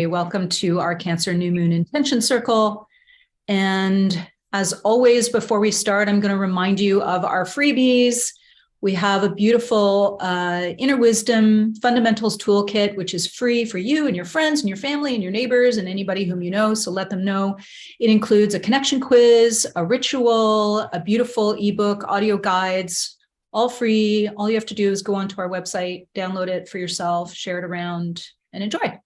Welcome to our Cancer New Moon Intention Circle. And as always, before we start, I'm going to remind you of our freebies. We have a beautiful Inner Wisdom Fundamentals Toolkit, which is free for you and your friends and your family and your neighbors and anybody whom you know, so let them know. It includes a connection quiz, a ritual, a beautiful ebook, audio guides, all free. All you have to do is go onto our website, download it for yourself, share it around, and enjoy.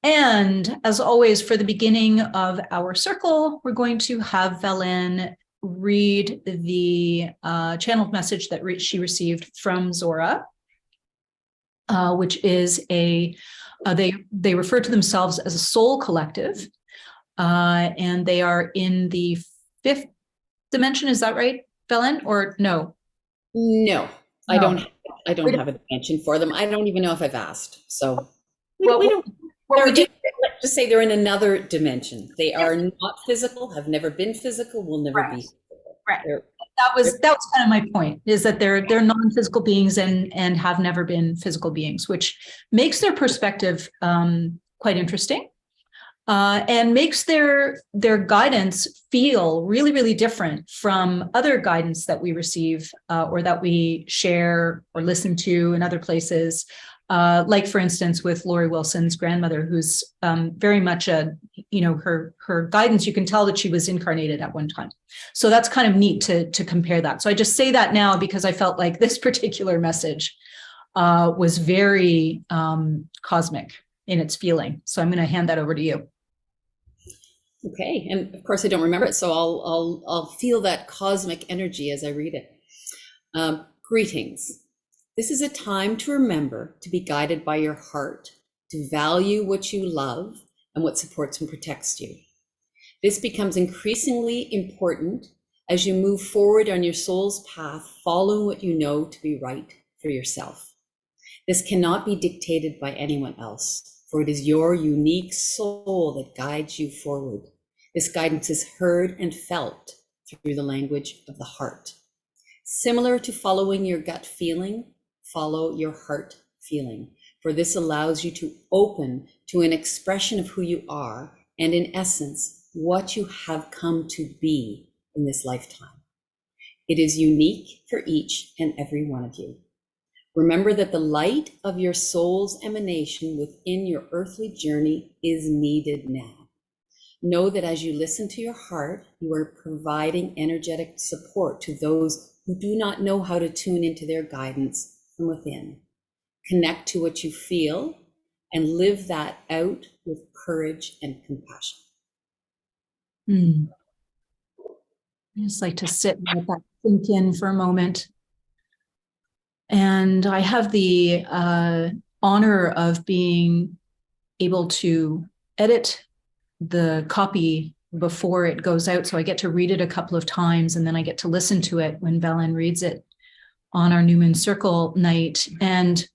And as always, for the beginning of our circle, we're going to have Velen read the channeled message that she received from Zora, which is they refer to themselves as a soul collective, and they are in the 5th dimension. Is that right, Velen, or no? No, I don't have a dimension for them. I don't even know if I've asked. So we don't. Let's just say they're in another dimension. They are not physical, have never been physical, will never be physical. Right. That was kind of my point, is that they're non-physical beings and have never been physical beings, which makes their perspective quite interesting, and makes their guidance feel really, really different from other guidance that we receive or that we share or listen to in other places. Like, for instance, with Lori Wilson's grandmother, who's very much her guidance, you can tell that she was incarnated at one time. So that's kind of neat to compare that. So I just say that now because I felt like this particular message was very cosmic in its feeling. So I'm going to hand that over to you. Okay, and of course I don't remember it, so I'll feel that cosmic energy as I read it. Greetings. This is a time to remember to be guided by your heart, to value what you love and what supports and protects you. This becomes increasingly important as you move forward on your soul's path, following what you know to be right for yourself. This cannot be dictated by anyone else, for it is your unique soul that guides you forward. This guidance is heard and felt through the language of the heart. Similar to following your gut feeling, follow your heart feeling, for this allows you to open to an expression of who you are and, in essence, what you have come to be in this lifetime. It is unique for each and every one of you. Remember that the light of your soul's emanation within your earthly journey is needed now. Know that as you listen to your heart, you are providing energetic support to those who do not know how to tune into their guidance from within. Connect to what you feel and live that out with courage and compassion. I just like to sit and let that sink in for a moment. And I have the honor of being able to edit the copy before it goes out. So I get to read it a couple of times, and then I get to listen to it when Velen reads it on our New Moon Circle night. And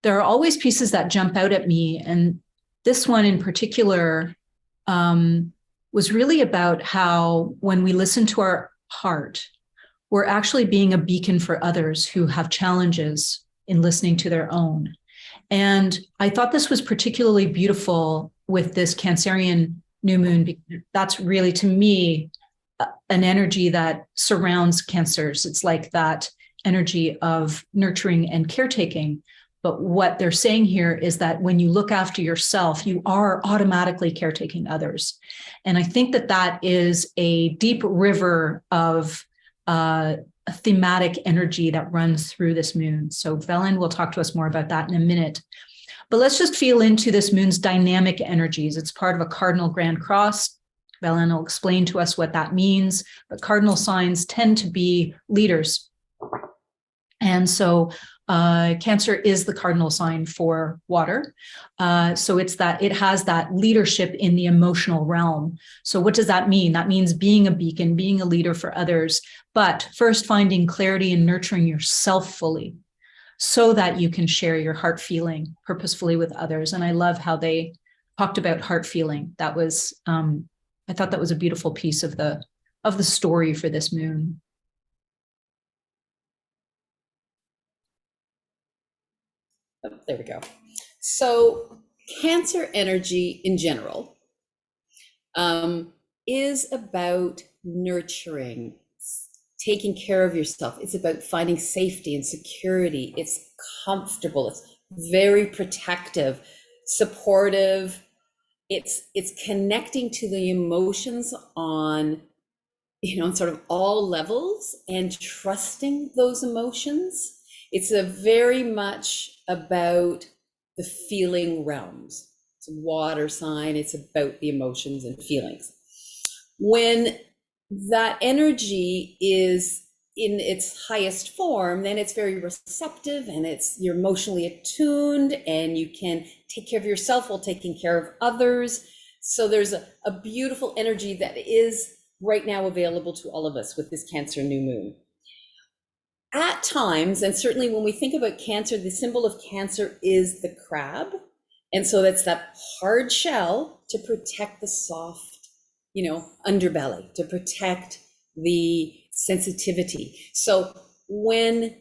there are always pieces that jump out at me. And this one in particular was really about how when we listen to our heart, we're actually being a beacon for others who have challenges in listening to their own. And I thought this was particularly beautiful with this Cancerian new moon, because that's really, to me, an energy that surrounds Cancers. It's like that energy of nurturing and caretaking. But what they're saying here is that when you look after yourself, you are automatically caretaking others. And I think that that is a deep river of a thematic energy that runs through this moon. So Velen will talk to us more about that in a minute. But let's just feel into this moon's dynamic energies. It's part of a cardinal grand cross. Velen will explain to us what that means. But cardinal signs tend to be leaders. And so Cancer is the cardinal sign for water. So it's that it has that leadership in the emotional realm. So what does that mean? That means being a beacon, being a leader for others, but first finding clarity and nurturing yourself fully so that you can share your heart feeling purposefully with others. And I love how they talked about heart feeling. That was, I thought that was a beautiful piece of the story for this moon. Oh, there we go. So Cancer energy in general is about nurturing, taking care of yourself. It's about finding safety and security. It's comfortable. It's very protective, supportive. It's connecting to the emotions on, sort of all levels, and trusting those emotions. It's a very much about the feeling realms. It's a water sign. It's about the emotions and feelings. When that energy is in its highest form, then it's very receptive, and you're emotionally attuned, and you can take care of yourself while taking care of others. So there's a beautiful energy that is right now available to all of us with this Cancer new moon. At times, and certainly when we think about Cancer, the symbol of Cancer is the crab. And so that's that hard shell to protect the soft, underbelly, to protect the sensitivity. So when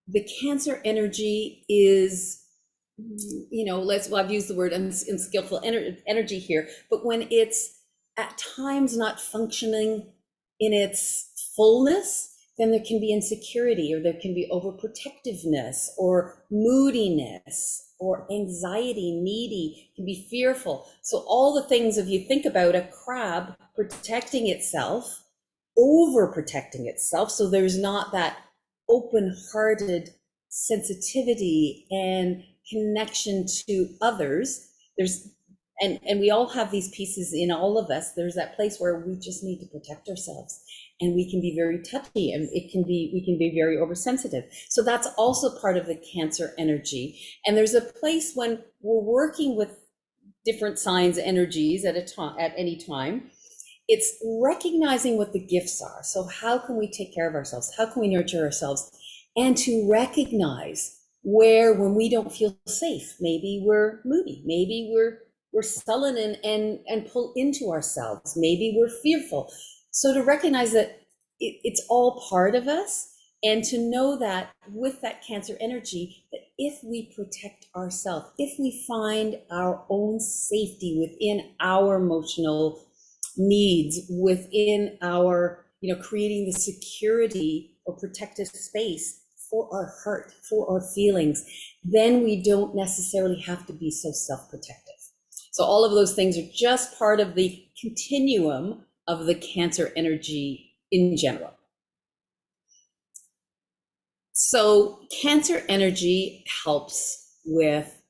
the Cancer energy is, I've used the word unskillful energy here, but when it's at times not functioning in its fullness, then there can be insecurity, or there can be overprotectiveness, or moodiness, or anxiety, needy, can be fearful. So all the things, if you think about a crab protecting itself, overprotecting itself, so there's not that open-hearted sensitivity and connection to others. And we all have these pieces in all of us. There's that place where we just need to protect ourselves, and we can be very touchy, and we can be very oversensitive. So that's also part of the Cancer energy. And there's a place when we're working with different signs, energies at any time. It's recognizing what the gifts are. So how can we take care of ourselves? How can we nurture ourselves? And to recognize where, when we don't feel safe, maybe we're moody, maybe we're sullen and pull into ourselves, maybe we're fearful. So to recognize that it's all part of us, and to know that with that Cancer energy, that if we protect ourselves, if we find our own safety within our emotional needs, within our, creating the security or protective space for our heart, for our feelings, then we don't necessarily have to be so self-protective. So all of those things are just part of the continuum of the Cancer energy in general. So Cancer energy helps with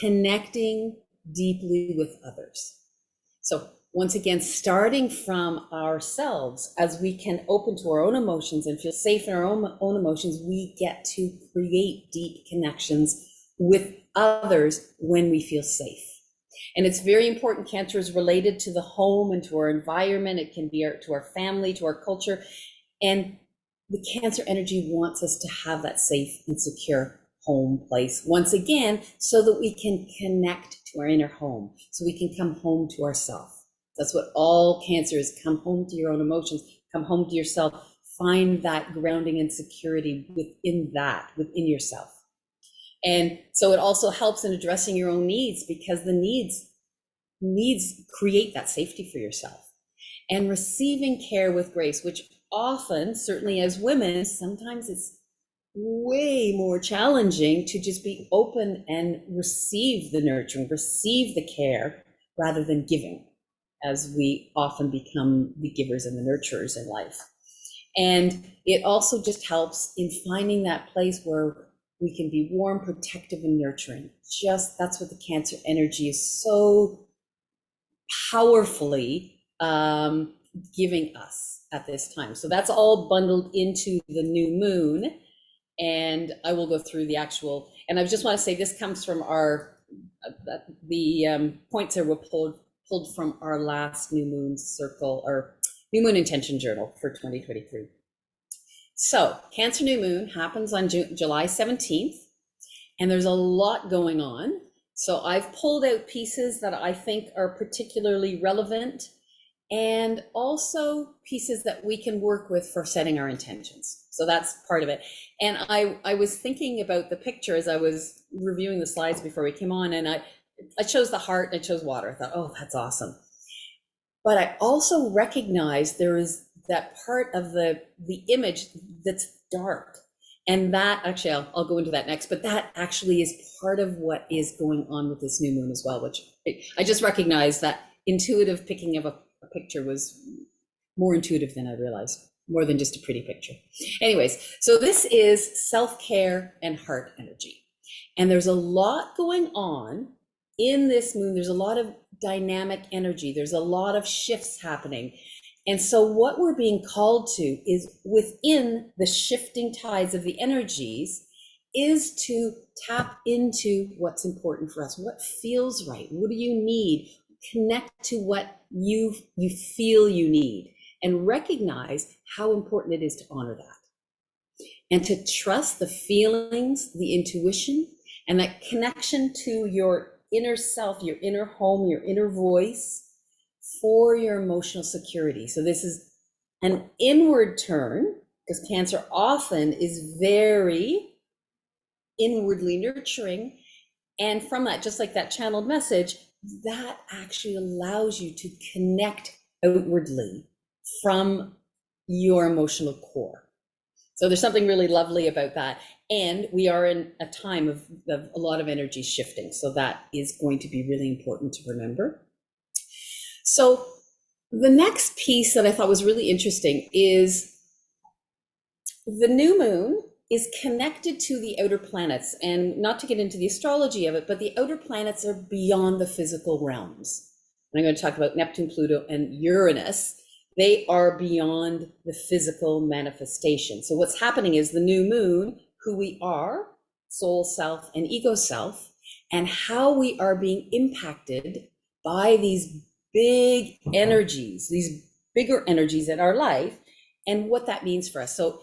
connecting deeply with others. So once again, starting from ourselves, as we can open to our own emotions and feel safe in our own emotions, we get to create deep connections with others when we feel safe. And it's very important. Cancer is related to the home and to our environment. It can be to our family, to our culture. And the Cancer energy wants us to have that safe and secure home place, once again, so that we can connect to our inner home, so we can come home to ourselves. That's what all Cancer is. Come home to your own emotions, come home to yourself, find that grounding and security within yourself. And so it also helps in addressing your own needs, because the needs create that safety for yourself. And receiving care with grace, which often, certainly as women, sometimes it's way more challenging to just be open and receive the nurturing, receive the care, rather than giving, as we often become the givers and the nurturers in life. And it also just helps in finding that place where we can be warm, protective, and nurturing. That's what the Cancer energy is so powerfully giving us at this time. So that's all bundled into the new moon. And I will go through the actual, and I just want to say this comes from the points that were pulled from our last new moon circle, or new moon intention journal for 2023. So Cancer new moon happens on July 17th, and there's a lot going on. So I've pulled out pieces that I think are particularly relevant, and also pieces that we can work with for setting our intentions. So that's part of it. And I was thinking about the picture as I was reviewing the slides before we came on, and I chose the heart and I chose water. I thought, oh, that's awesome. But I also recognize there is that part of the image that's dark. And that actually, I'll go into that next, but that actually is part of what is going on with this new moon as well, which I just recognized that intuitive picking of a picture was more intuitive than I realized, more than just a pretty picture. Anyways, so this is self-care and heart energy. And there's a lot going on in this moon. There's a lot of dynamic energy. There's a lot of shifts happening. And so what we're being called to is, within the shifting tides of the energies, is to tap into what's important for us. What feels right? What do you need? Connect to what you feel you need, and recognize how important it is to honor that. And to trust the feelings, the intuition, and that connection to your inner self, your inner home, your inner voice, for your emotional security. So this is an inward turn, because Cancer often is very inwardly nurturing. And from that, just like that channeled message, that actually allows you to connect outwardly from your emotional core. So there's something really lovely about that. And we are in a time of a lot of energy shifting. So that is going to be really important to remember. So the next piece that I thought was really interesting is the new moon is connected to the outer planets. And not to get into the astrology of it, but the outer planets are beyond the physical realms. And I'm going to talk about Neptune, Pluto, and Uranus. They are beyond the physical manifestation. So what's happening is the new moon, who we are, soul self and ego self, and how we are being impacted by these big energies, these bigger energies in our life, and what that means for us. So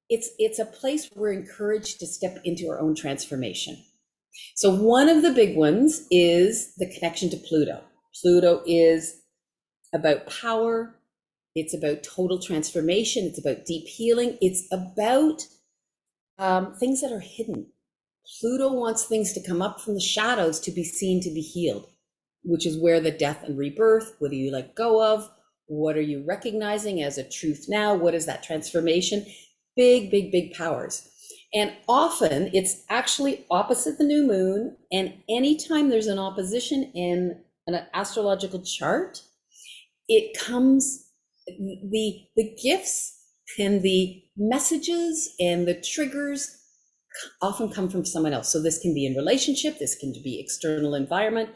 it's a place where we're encouraged to step into our own transformation. So one of the big ones is the connection to Pluto. Pluto is about power. It's about total transformation. It's about deep healing. It's about things that are hidden. Pluto wants things to come up from the shadows to be seen, to be healed, which is where the death and rebirth, what do you let go of? What are you recognizing as a truth now? What is that transformation? Big, big, big powers. And often it's actually opposite the new moon. And anytime there's an opposition in an astrological chart, it comes, the gifts and the messages and the triggers often come from someone else. So this can be in relationship, this can be external environment.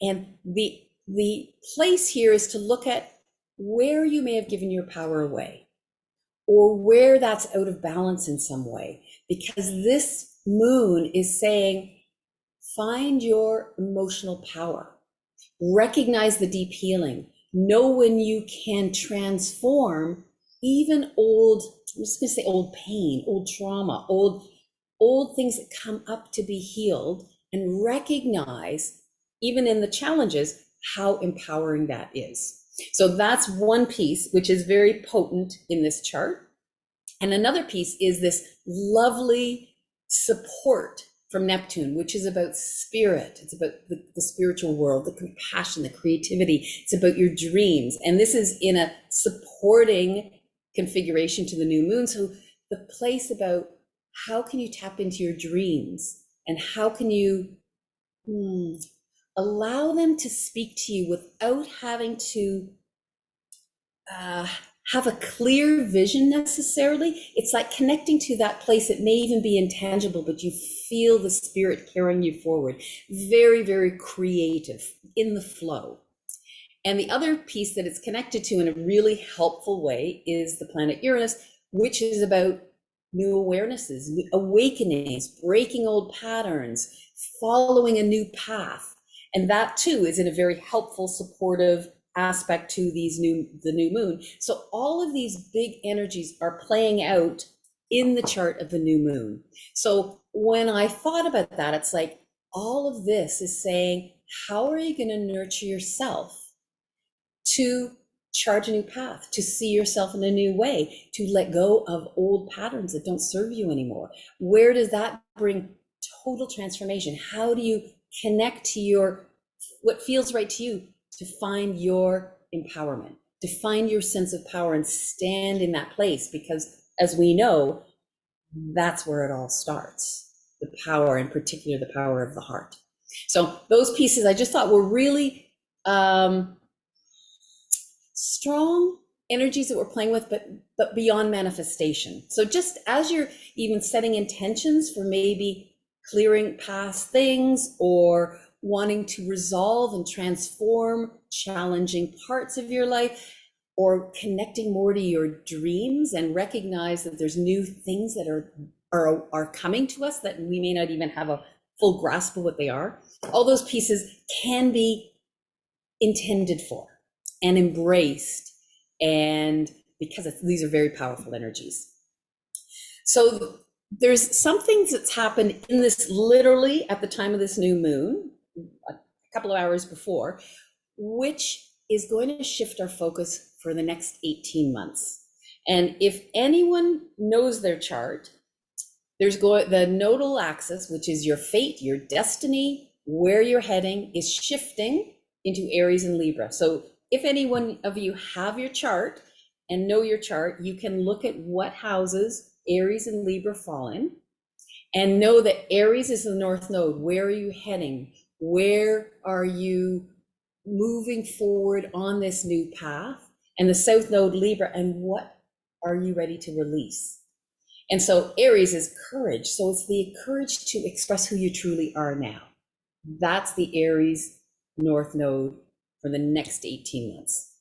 And the place here is to look at where you may have given your power away, or where that's out of balance in some way, because this moon is saying, find your emotional power, recognize the deep healing, know when you can transform even old, I'm just gonna say old pain, old trauma, old things that come up to be healed, and recognize, even in the challenges, how empowering that is. So that's one piece, which is very potent in this chart. And another piece is this lovely support from Neptune, which is about spirit. It's about the spiritual world, the compassion, the creativity. It's about your dreams. And this is in a supporting configuration to the new moon. So the place about how can you tap into your dreams, and how can you allow them to speak to you without having to have a clear vision necessarily. It's like connecting to that place. It may even be intangible, but you feel the spirit carrying you forward. Very, very creative, in the flow. And the other piece that it's connected to in a really helpful way is the planet Uranus, which is about new awarenesses, awakenings, breaking old patterns, following a new path. And that too is in a very helpful, supportive aspect to the new moon. So all of these big energies are playing out in the chart of the new moon. So when I thought about that, it's like all of this is saying, how are you going to nurture yourself to chart a new path, to see yourself in a new way, to let go of old patterns that don't serve you anymore. Where does that bring total transformation? How do you connect to your, what feels right to you, to find your empowerment, to find your sense of power and stand in that place? Because as we know, that's where it all starts. The power, in particular, the power of the heart. So those pieces I just thought were really strong energies that we're playing with, but beyond manifestation. So just as you're even setting intentions for maybe clearing past things or wanting to resolve and transform challenging parts of your life, or connecting more to your dreams and recognize that there's new things that are coming to us that we may not even have a full grasp of what they are. All those pieces can be intended for and embraced, and because these are very powerful energies. So there's some things that's happened in this, literally at the time of this new moon, a couple of hours before, which is going to shift our focus for the next 18 months. And if anyone knows their chart, there's the nodal axis, which is your fate, your destiny, where you're heading, is shifting into Aries and Libra. So if any one of you have your chart and know your chart, you can look at what houses Aries and Libra fall in, and know that Aries is the north node. Where are you heading? Where are you moving forward on this new path? And the south node, Libra, and what are you ready to release? And so Aries is courage. So it's the courage to express who you truly are now. That's the Aries north node for the next 18 months.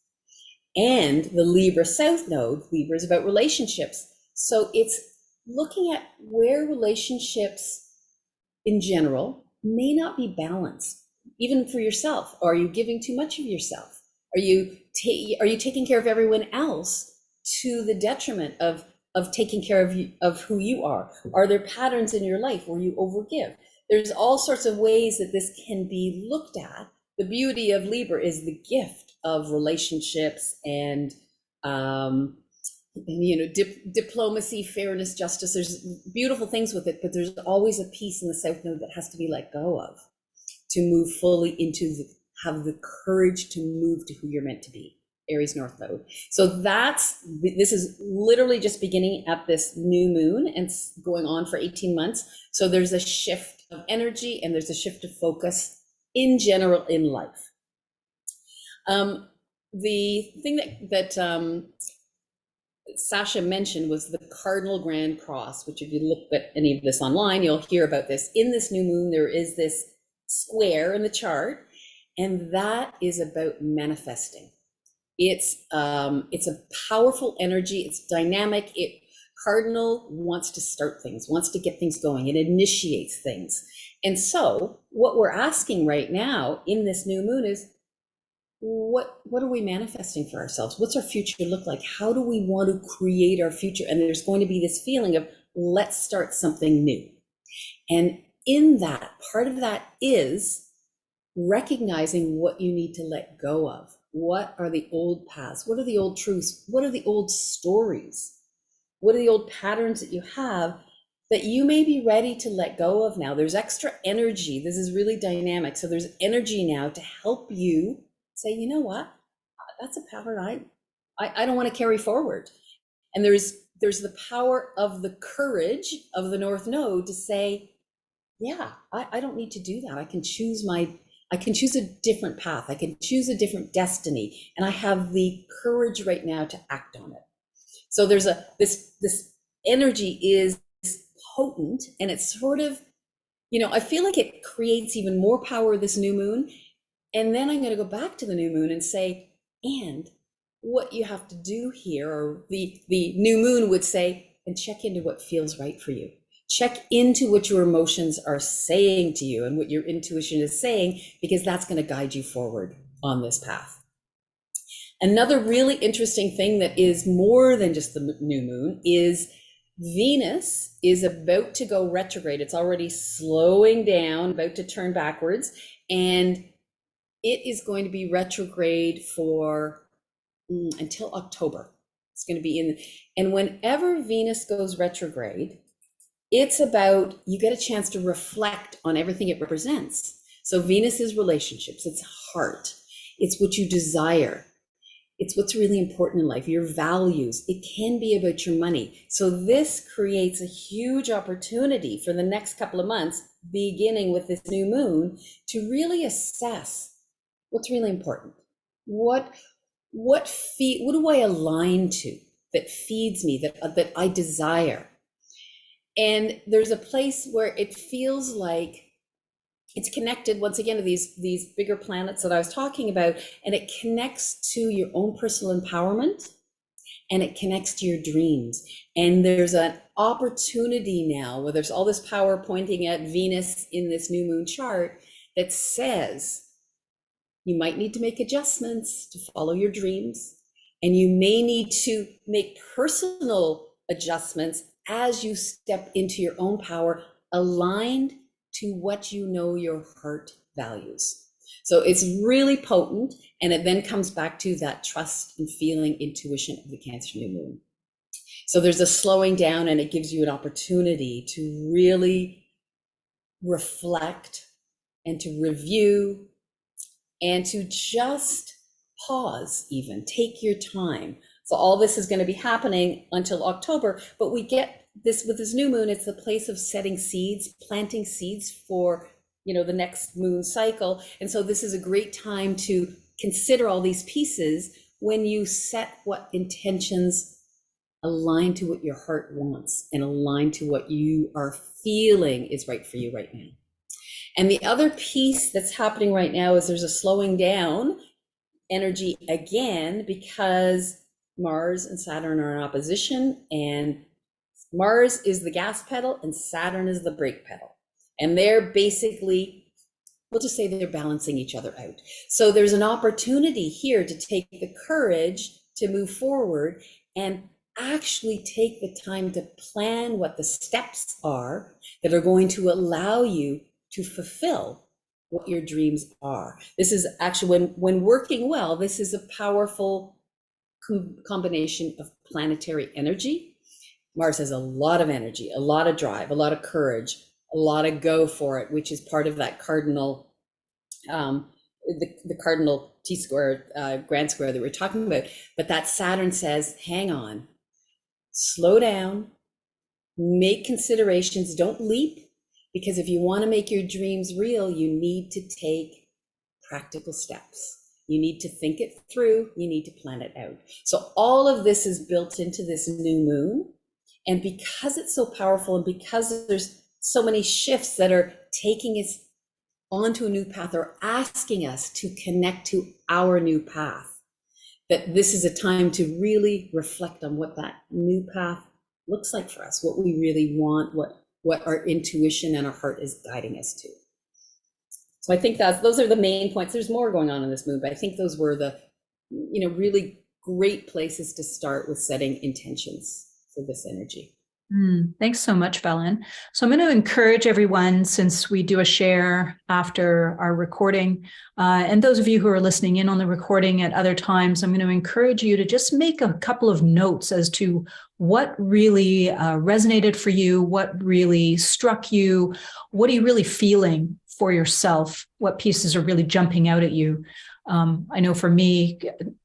And the Libra south node, Libra is about relationships. So it's looking at where relationships in general may not be balanced, even for yourself. Are you giving too much of yourself? Are you taking care of everyone else to the detriment of taking care of who you are? Are there patterns in your life where you overgive? There's all sorts of ways that this can be looked at. The beauty of Libra is the gift of relationships and diplomacy, fairness, justice. There's beautiful things with it, but there's always a piece in the south node that has to be let go of to move fully into have the courage to move to who you're meant to be. Aries north node. So this is literally just beginning at this new moon and going on for 18 months. So there's a shift of energy and there's a shift of focus in general in life. The thing that Sasha mentioned was the Cardinal Grand Cross, which if you look at any of this online, you'll hear about this. In this new moon, there is this square in the chart, and that is about manifesting. It's a powerful energy. It's dynamic. Cardinal wants to start things, wants to get things going. It initiates things. And so what we're asking right now in this new moon is, what are we manifesting for ourselves? What's our future look like? How do we want to create our future? And there's going to be this feeling of, let's start something new. And in that, part of that is recognizing what you need to let go of. What are the old paths? What are the old truths? What are the old stories? What are the old patterns that you have that you may be ready to let go of now? There's extra energy. This is really dynamic. So there's energy now to help you say, you know what? That's a pattern I don't want to carry forward. And there's the power of the courage of the North Node to say, yeah, I don't need to do that. I can choose a different path. I can choose a different destiny. And I have the courage right now to act on it. So there's this energy is potent, and it's sort of, I feel like it creates even more power this new moon. And then I'm going to go back to the new moon and say, and what you have to do here, or the new moon would say, and check into what feels right for you. Check into what your emotions are saying to you and what your intuition is saying, because that's going to guide you forward on this path. Another really interesting thing that is more than just the new moon is Venus is about to go retrograde. It's already slowing down, about to turn backwards, and it is going to be retrograde for until October. It's going to be in, and whenever Venus goes retrograde, it's about, you get a chance to reflect on everything it represents. So Venus is relationships, it's heart, it's what you desire, it's what's really important in life, your values. It can be about your money. So this creates a huge opportunity for the next couple of months, beginning with this new moon, to really assess what's really important. What do I align to that feeds me, that I desire? And there's a place where it feels like it's connected once again to these bigger planets that I was talking about, and it connects to your own personal empowerment, and it connects to your dreams. And there's an opportunity now where there's all this power pointing at Venus in this new moon chart that says you might need to make adjustments to follow your dreams, and you may need to make personal adjustments as you step into your own power, aligned to what you know your heart values. So it's really potent, and it then comes back to that trust and feeling intuition of the Cancer new moon. So there's a slowing down, and it gives you an opportunity to really reflect and to review and to just pause, even take your time. So all this is going to be happening until October, but we get this with this new moon. It's the place of setting seeds, planting seeds for, the next moon cycle. And so this is a great time to consider all these pieces when you set what intentions align to what your heart wants and align to what you are feeling is right for you right now. And the other piece that's happening right now is there's a slowing down energy again, because Mars and Saturn are in opposition, and Mars is the gas pedal and Saturn is the brake pedal. And they're basically, we'll just say they're balancing each other out. So there's an opportunity here to take the courage to move forward and actually take the time to plan what the steps are that are going to allow you to fulfill what your dreams are. This is actually, when working well, this is a powerful combination of planetary energy. Mars has a lot of energy, a lot of drive, a lot of courage, a lot of go for it, which is part of that cardinal, the cardinal T-square, grand square that we're talking about. But that Saturn says, hang on, slow down, make considerations, don't leap, because if you want to make your dreams real, you need to take practical steps. You need to think it through, you need to plan it out. So all of this is built into this new moon. And because it's so powerful, and because there's so many shifts that are taking us onto a new path or asking us to connect to our new path, that this is a time to really reflect on what that new path looks like for us, what we really want, what our intuition and our heart is guiding us to. So I think those are the main points. There's more going on in this moon, but I think those were the really great places to start with setting intentions for this energy. Thanks so much, Valen. So I'm going to encourage everyone, since we do a share after our recording, and those of you who are listening in on the recording at other times, I'm going to encourage you to just make a couple of notes as to what really resonated for you, what really struck you, what are you really feeling for yourself, what pieces are really jumping out at you. I know for me,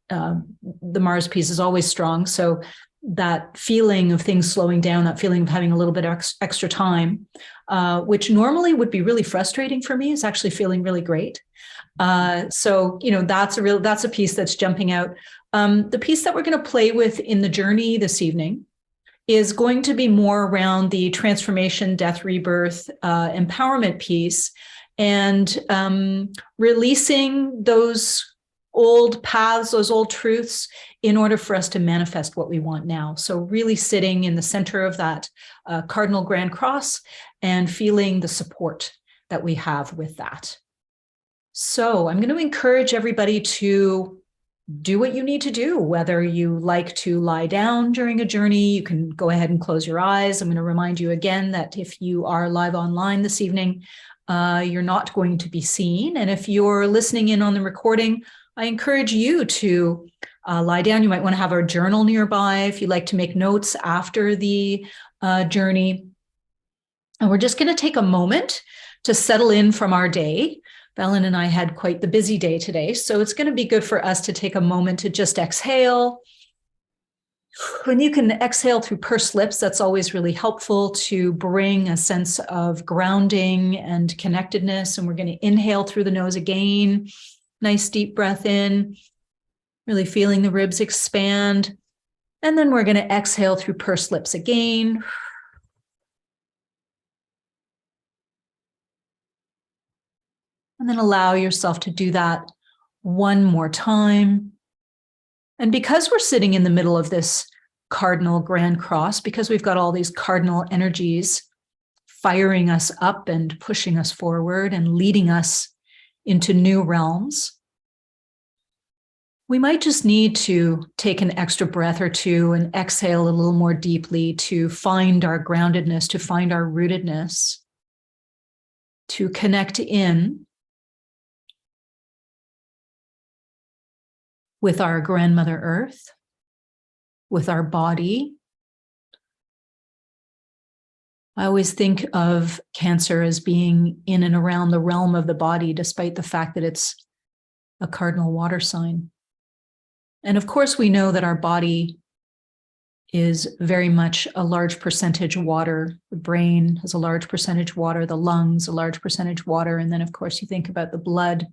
the Mars piece is always strong. So that feeling of things slowing down, that feeling of having a little bit extra time, which normally would be really frustrating for me, is actually feeling really great. So, that's a piece that's jumping out. The piece that we're going to play with in the journey this evening is going to be more around the transformation, death, rebirth, empowerment piece, and releasing those old paths, those old truths, in order for us to manifest what we want now. So really sitting in the center of that Cardinal Grand Cross and feeling the support that we have with that. So I'm going to encourage everybody to do what you need to do, whether you like to lie down during a journey, you can go ahead and close your eyes. I'm going to remind you again that if you are live online this evening, you're not going to be seen. And if you're listening in on the recording, I encourage you to lie down. You might want to have a journal nearby if you like to make notes after the journey. And we're just going to take a moment to settle in from our day. Belen and I had quite the busy day today, so it's going to be good for us to take a moment to just exhale. When you can exhale through pursed lips, that's always really helpful to bring a sense of grounding and connectedness. And we're going to inhale through the nose again. Nice deep breath in, really feeling the ribs expand. And then we're going to exhale through pursed lips again. And then allow yourself to do that one more time. And because we're sitting in the middle of this cardinal grand cross, because we've got all these cardinal energies firing us up and pushing us forward and leading us into new realms, we might just need to take an extra breath or two and exhale a little more deeply to find our groundedness, to find our rootedness, to connect in with our grandmother Earth, with our body. I always think of Cancer as being in and around the realm of the body, despite the fact that it's a cardinal water sign. And of course, we know that our body is very much a large percentage water. The brain has a large percentage water, the lungs, a large percentage water. And then, of course, you think about the blood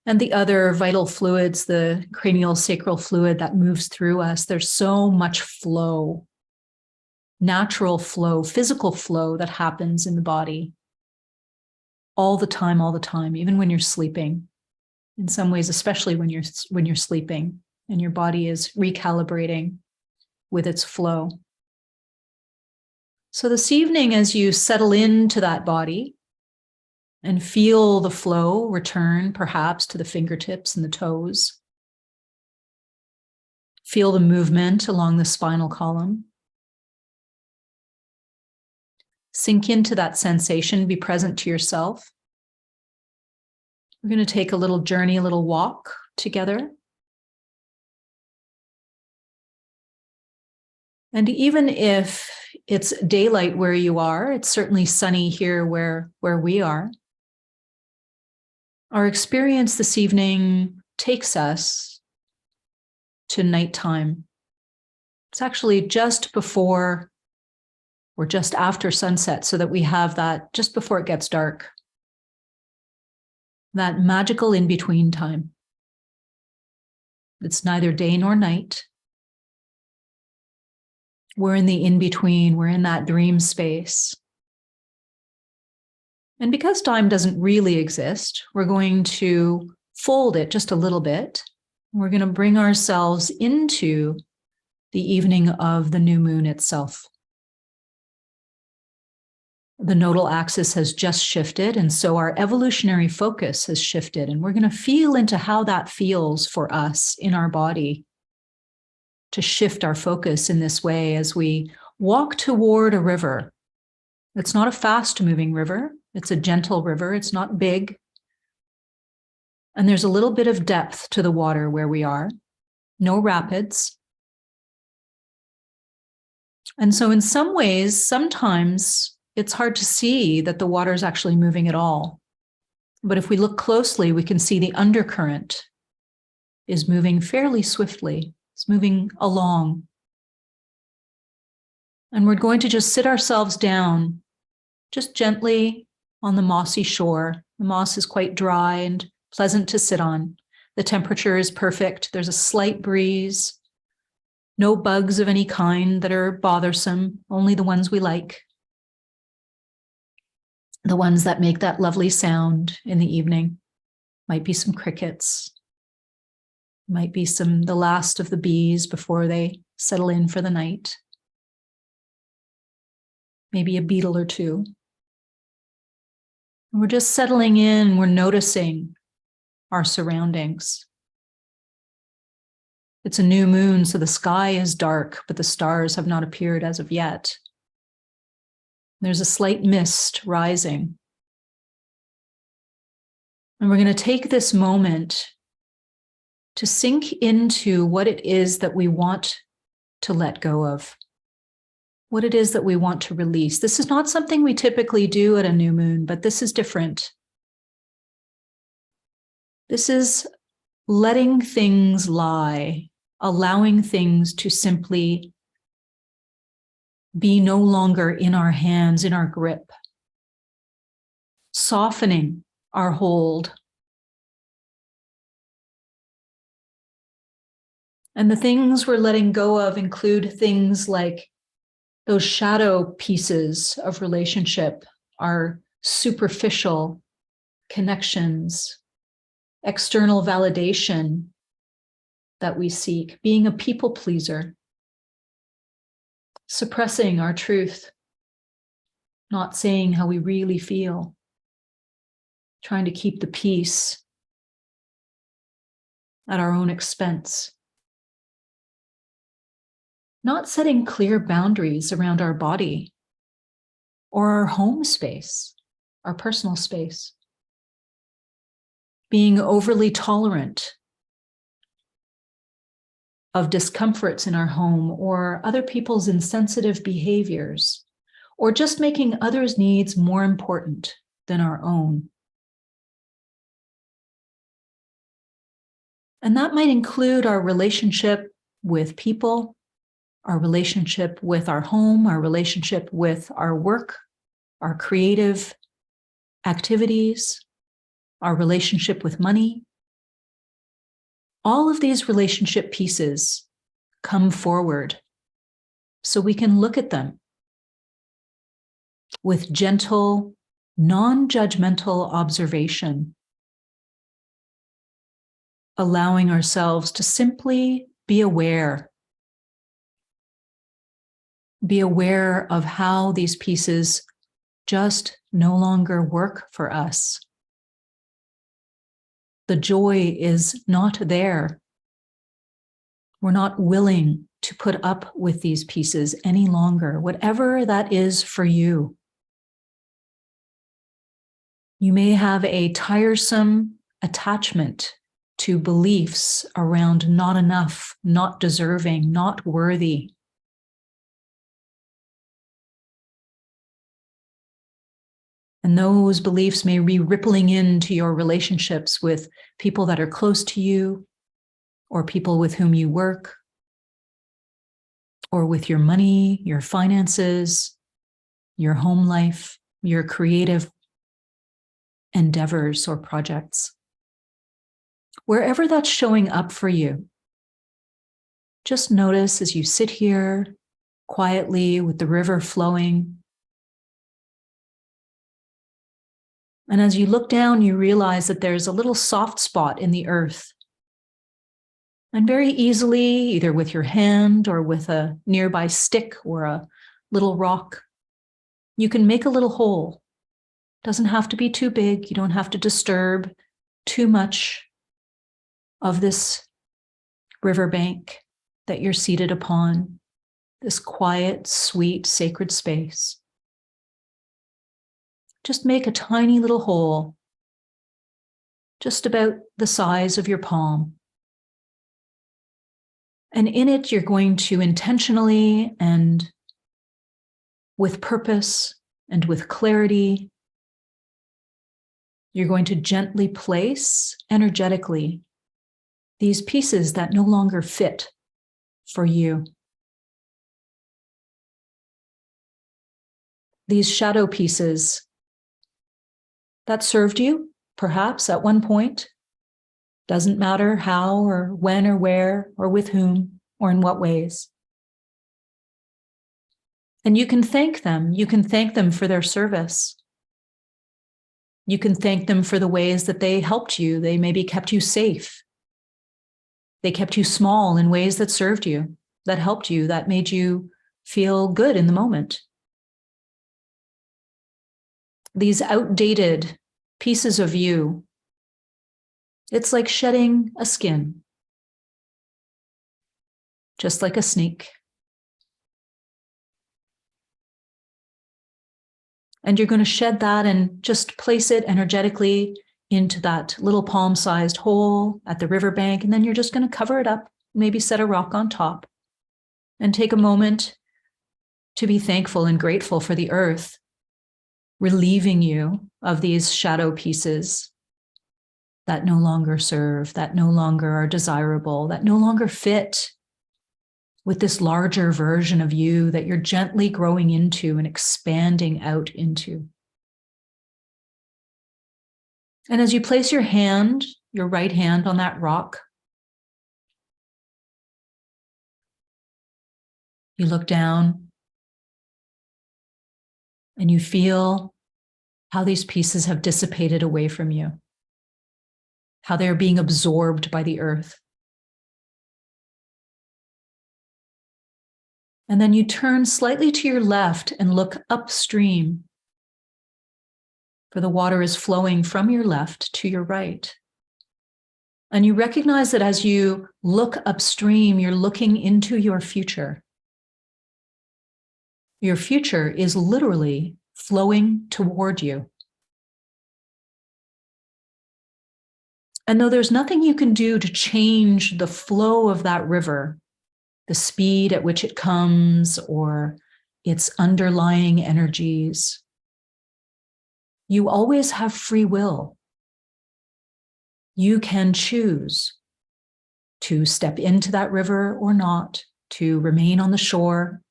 and the other vital fluids, the cranial sacral fluid that moves through us. There's so much flow, natural flow, physical flow that happens in the body all the time, even when you're sleeping. In some ways, especially when you're sleeping and your body is recalibrating with its flow. So this evening, as you settle into that body and feel the flow return perhaps to the fingertips and the toes, feel the movement along the spinal column. Sink into that sensation, be present to yourself. We're going to take a little journey, a little walk together. And even if it's daylight where you are, it's certainly sunny here where we are. Our experience this evening takes us to nighttime. It's actually just before or just after sunset, so that we have that just before it gets dark. That magical in-between time. It's neither day nor night. We're in the in-between, we're in that dream space. And because time doesn't really exist, we're going to fold it just a little bit. We're going to bring ourselves into the evening of the new moon itself. The nodal axis has just shifted, and so our evolutionary focus has shifted, and we're going to feel into how that feels for us in our body to shift our focus in this way as we walk toward a river. It's not a fast-moving river. It's a gentle river. It's not big. And there's a little bit of depth to the water where we are. No rapids. And so in some ways, sometimes it's hard to see that the water is actually moving at all. But if we look closely, we can see the undercurrent is moving fairly swiftly. It's moving along. And we're going to just sit ourselves down, just gently on the mossy shore. The moss is quite dry and pleasant to sit on. The temperature is perfect. There's a slight breeze. No bugs of any kind that are bothersome, only the ones we like. The ones that make that lovely sound in the evening. Might be some crickets. Might be the last of the bees before they settle in for the night. Maybe a beetle or two. And we're just settling in, we're noticing our surroundings. It's a new moon, so the sky is dark, but the stars have not appeared as of yet. There's a slight mist rising. And we're going to take this moment to sink into what it is that we want to let go of, what it is that we want to release. This is not something we typically do at a new moon, but this is different. This is letting things lie, allowing things to simply be no longer in our hands, in our grip, softening our hold. And the things we're letting go of include things like those shadow pieces of relationship, our superficial connections, external validation that we seek, being a people pleaser, suppressing our truth, not saying how we really feel, trying to keep the peace at our own expense, not setting clear boundaries around our body or our home space, our personal space, being overly tolerant of discomforts in our home or other people's insensitive behaviors, or just making others' needs more important than our own. And that might include our relationship with people, our relationship with our home, our relationship with our work, our creative activities, our relationship with money. All of these relationship pieces come forward so we can look at them with gentle, non-judgmental observation, allowing ourselves to simply be aware of how these pieces just no longer work for us. The joy is not there. We're not willing to put up with these pieces any longer, whatever that is for you. You may have a tiresome attachment to beliefs around not enough, not deserving, not worthy. And those beliefs may be rippling into your relationships with people that are close to you, or people with whom you work, or with your money, your finances, your home life, your creative endeavors or projects. Wherever that's showing up for you, just notice as you sit here quietly with the river flowing. And as you look down, you realize that there's a little soft spot in the earth. And very easily, either with your hand or with a nearby stick or a little rock, you can make a little hole. Doesn't have to be too big. You don't have to disturb too much of this riverbank that you're seated upon, this quiet, sweet, sacred space. Just make a tiny little hole, just about the size of your palm. And in it, you're going to intentionally and with purpose and with clarity, you're going to gently place energetically these pieces that no longer fit for you. These shadow pieces that served you, perhaps at one point, doesn't matter how or when or where or with whom or in what ways. And you can thank them. You can thank them for their service. You can thank them for the ways that they helped you. They maybe kept you safe. They kept you small in ways that served you, that helped you, that made you feel good in the moment. These outdated pieces of you, it's like shedding a skin, just like a snake. And you're going to shed that and just place it energetically into that little palm-sized hole at the riverbank, and then you're just going to cover it up, maybe set a rock on top, and take a moment to be thankful and grateful for the earth, relieving you of these shadow pieces that no longer serve, that no longer are desirable, that no longer fit with this larger version of you that you're gently growing into and expanding out into. And as you place your hand, your right hand on that rock, you look down and you feel how these pieces have dissipated away from you, how they're being absorbed by the earth. And then you turn slightly to your left and look upstream, for the water is flowing from your left to your right. And you recognize that as you look upstream, you're looking into your future. Your future is literally flowing toward you. And though there's nothing you can do to change the flow of that river, the speed at which it comes or its underlying energies, you always have free will. You can choose to step into that river or not, to remain on the shore.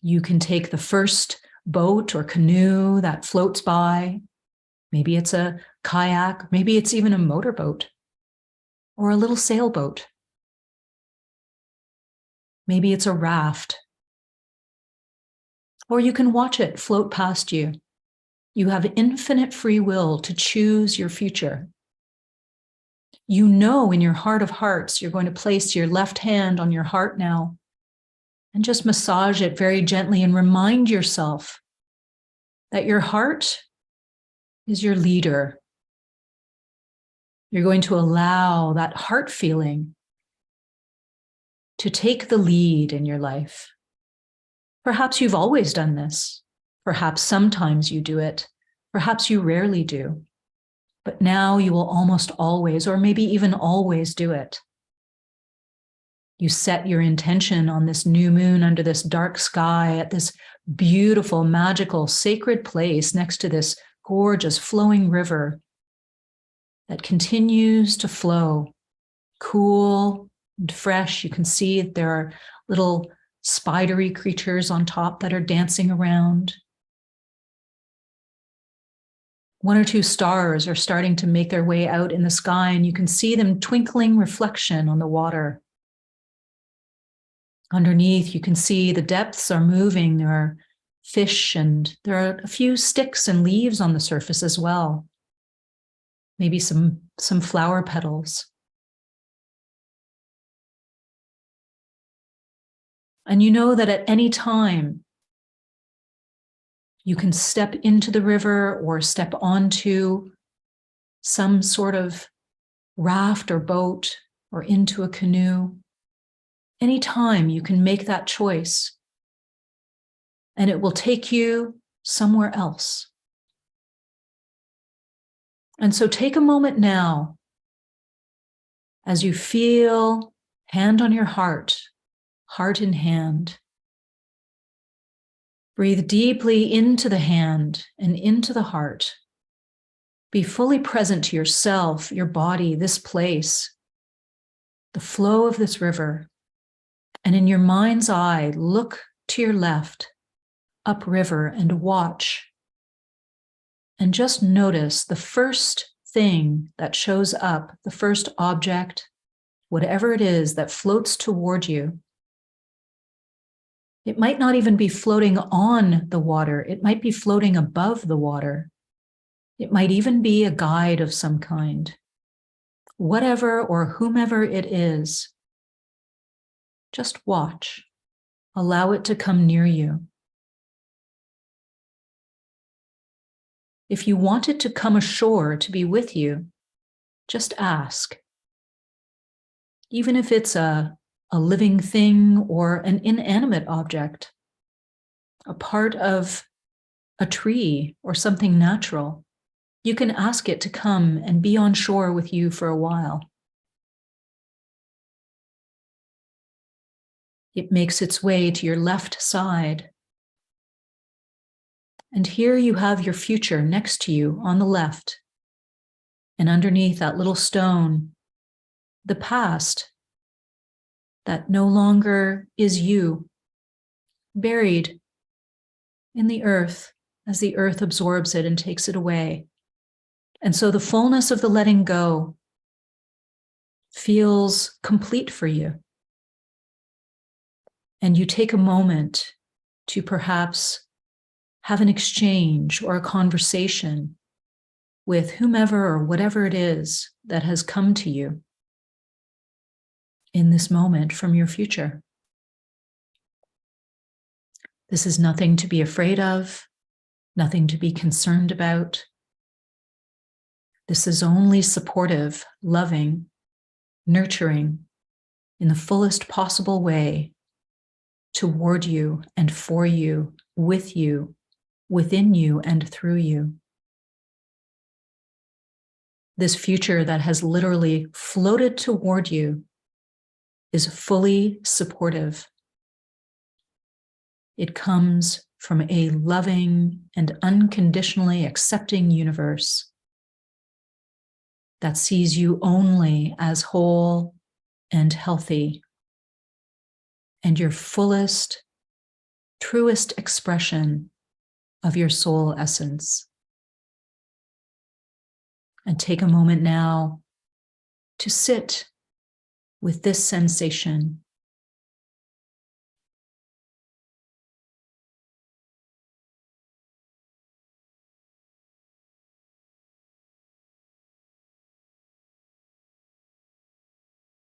You can take the first boat or canoe that floats by. Maybe it's a kayak, maybe it's even a motorboat or a little sailboat. Maybe it's a raft. Or you can watch it float past you. You have infinite free will to choose your future. You know in your heart of hearts, you're going to place your left hand on your heart now and just massage it very gently and remind yourself that your heart is your leader. You're going to allow that heart feeling to take the lead in your life. Perhaps you've always done this. Perhaps sometimes you do it. Perhaps you rarely do. But now you will almost always, or maybe even always, do it. You set your intention on this new moon under this dark sky at this beautiful, magical, sacred place next to this gorgeous flowing river that continues to flow, cool and fresh. You can see there are little spidery creatures on top that are dancing around. One or two stars are starting to make their way out in the sky, and you can see them twinkling reflection on the water. Underneath, you can see the depths are moving. There are fish, and there are a few sticks and leaves on the surface as well. Maybe some flower petals. And you know that at any time, you can step into the river or step onto some sort of raft or boat or into a canoe. Anytime you can make that choice, and it will take you somewhere else. And so take a moment now as you feel hand on your heart, heart in hand. Breathe deeply into the hand and into the heart. Be fully present to yourself, your body, this place, the flow of this river. And in your mind's eye, look to your left, upriver, and watch. And just notice the first thing that shows up, the first object, whatever it is that floats toward you. It might not even be floating on the water. It might be floating above the water. It might even be a guide of some kind. Whatever or whomever it is, just watch. Allow it to come near you. If you want it to come ashore to be with you, just ask. Even if it's a living thing or an inanimate object, a part of a tree or something natural, You can ask it to come and be on shore with you for a while. It makes its way to your left side. And here you have your future next to you on the left. And underneath that little stone, the past that no longer is you, buried in the earth as the earth absorbs it and takes it away. And so the fullness of the letting go feels complete for you. And you take a moment to perhaps have an exchange or a conversation with whomever or whatever it is that has come to you in this moment from your future. This is nothing to be afraid of, nothing to be concerned about. This is only supportive, loving, nurturing in the fullest possible way toward you and for you, with you, within you and through you. This future that has literally floated toward you is fully supportive. It comes from a loving and unconditionally accepting universe that sees you only as whole and healthy and your fullest, truest expression of your soul essence. And take a moment now to sit with this sensation.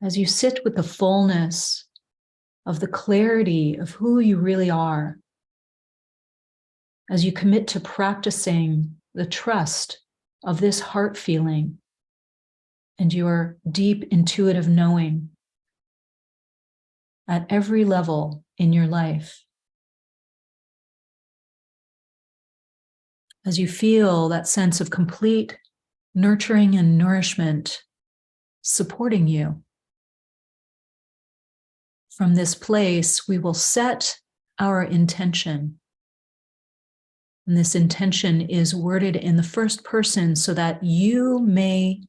As you sit with the fullness of the clarity of who you really are, as you commit to practicing the trust of this heart feeling and your deep intuitive knowing at every level in your life, as you feel that sense of complete nurturing and nourishment supporting you, from this place, we will set our intention. And this intention is worded in the first person so that you may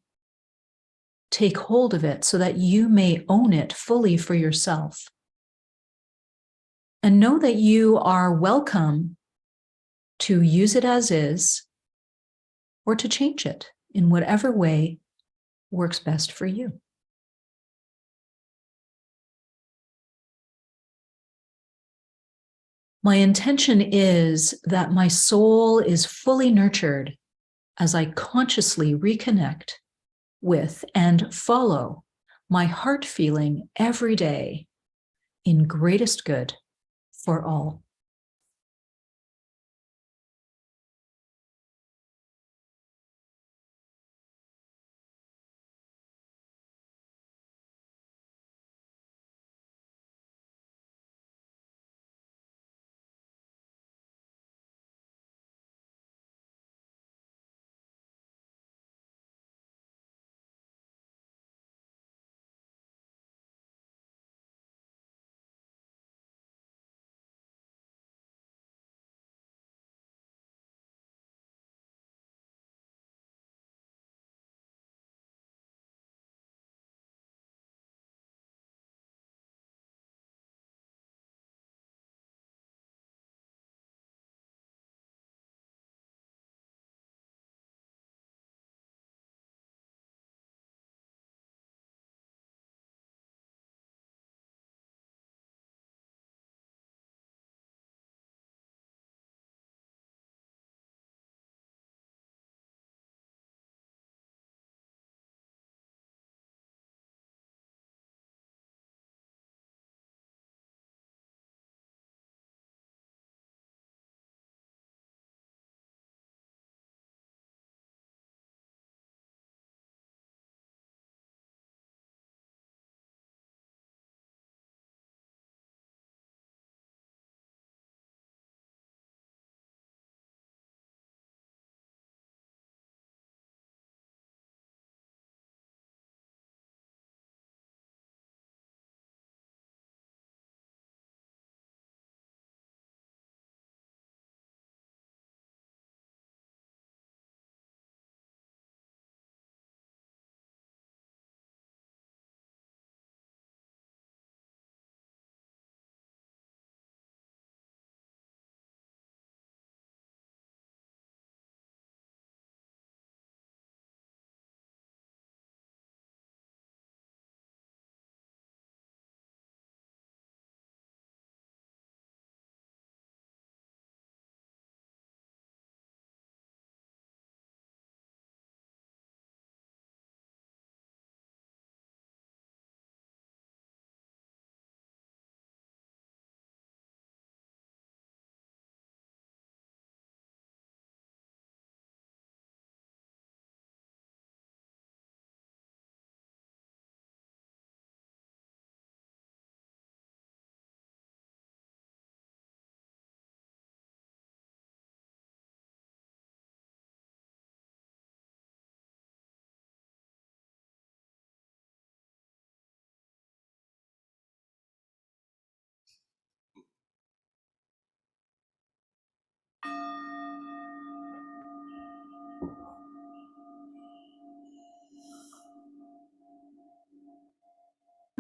take hold of it, so that you may own it fully for yourself. And know that you are welcome to use it as is or to change it in whatever way works best for you. My intention is that my soul is fully nurtured as I consciously reconnect with and follow my heart feeling every day in greatest good for all.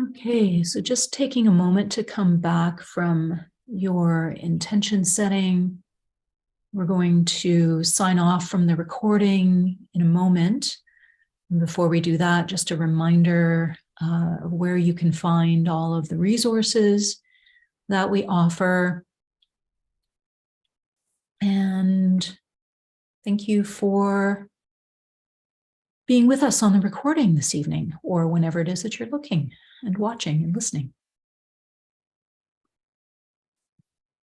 Okay, so just taking a moment to come back from your intention setting. We're going to sign off from the recording in a moment. And before we do that, just a reminder of where you can find all of the resources that we offer. And thank you for being with us on the recording this evening, or whenever it is that you're looking and watching and listening.